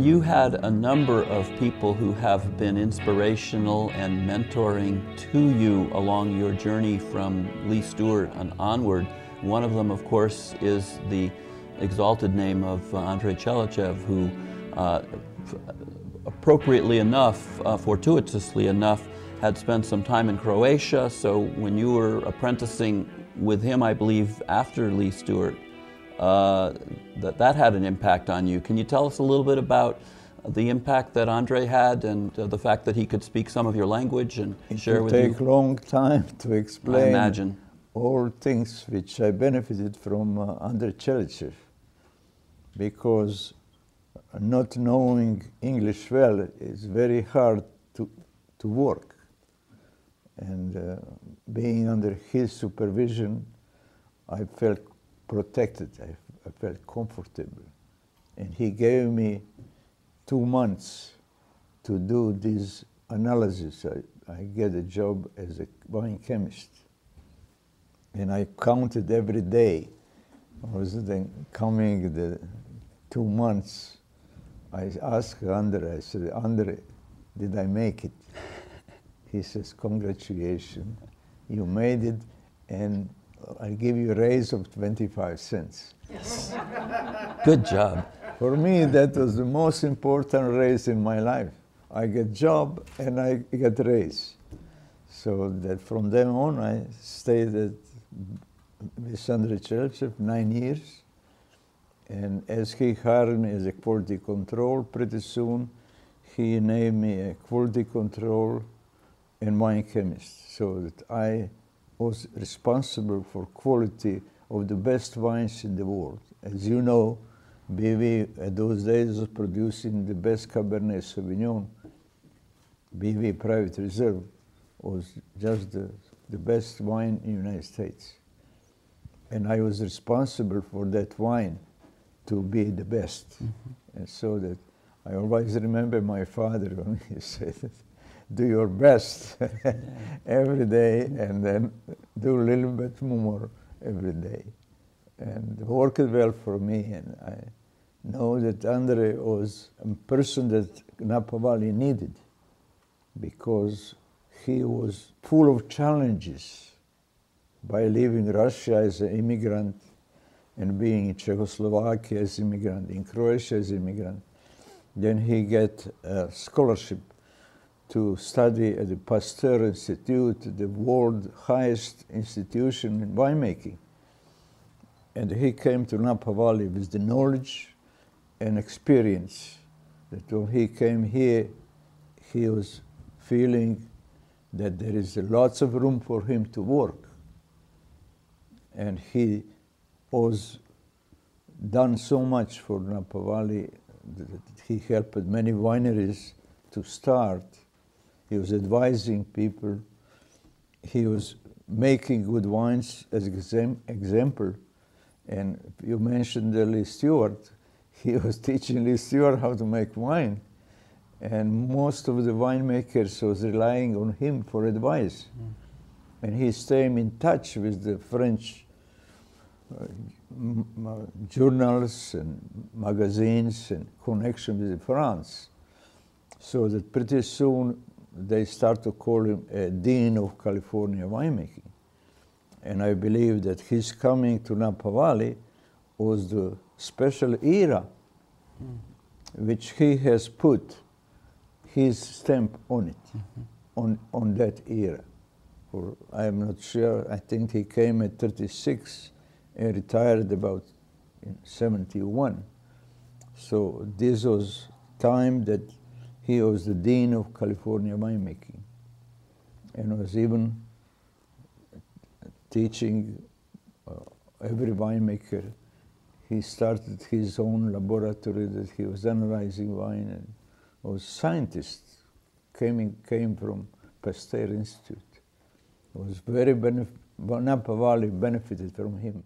You had a number of people who have been inspirational and mentoring to you along your journey from Lee Stewart and onward. One of them, of course, is the exalted name of Andre Tchelistcheff, who appropriately enough, fortuitously enough, had spent some time in Croatia. So when you were apprenticing with him, I believe, after Lee Stewart, that had an impact on you. Can you tell us a little bit about the impact that Andre had and the fact that he could speak some of your language and share with you? It will take a long time to explain I imagine. All things which I benefited from Andre Tchelistcheff, because not knowing English well is very hard to work. And being under his supervision, I felt protected, I felt comfortable. And he gave me 2 months to do this analysis. I get a job as a wine chemist. And I counted every day. I was then coming the 2 months. I asked Andre, I said, Andre, did I make it? He says, congratulations, you made it, and I'll give you a raise of 25 cents. Yes. Good job. For me, that was the most important raise in my life. I get job and I get raise. So that from then on, I stayed with Andre Tchelistcheff 9 years. And as he hired me as a quality control, pretty soon he named me a quality control and wine chemist, so that I was responsible for quality of the best wines in the world. As you know, BV at those days was producing the best Cabernet Sauvignon. BV Private Reserve was just the best wine in the United States. And I was responsible for that wine to be the best. Mm-hmm. And so that I always remember my father when he said, do your best every day and then do a little bit more every day. And it worked well for me, and I know that Andre was a person that Napa Valley needed, because he was full of challenges by leaving Russia as an immigrant and being in Czechoslovakia as an immigrant, in Croatia as an immigrant. Then he got a scholarship to study at the Pasteur Institute, the world's highest institution in winemaking. And he came to Napa Valley with the knowledge and experience that when he came here, he was feeling that there is lots of room for him to work. And he was done so much for Napa Valley that he helped many wineries to start. He was advising people. He was making good wines as example. And you mentioned Lee Stewart. He was teaching Lee Stewart how to make wine. And most of the winemakers was relying on him for advice. Mm. And he stayed in touch with the French journals and magazines and connection with France. So that pretty soon they start to call him a Dean of California winemaking. And I believe that his coming to Napa Valley was the special era which he has put his stamp on it, on that era. For I'm not sure, I think he came at 36 and retired about in 71. So this was time that he was the Dean of California winemaking, and was even teaching every winemaker. He started his own laboratory that he was analyzing wine, and was scientist, came from Pasteur Institute. It was very Napa Valley benefited from him.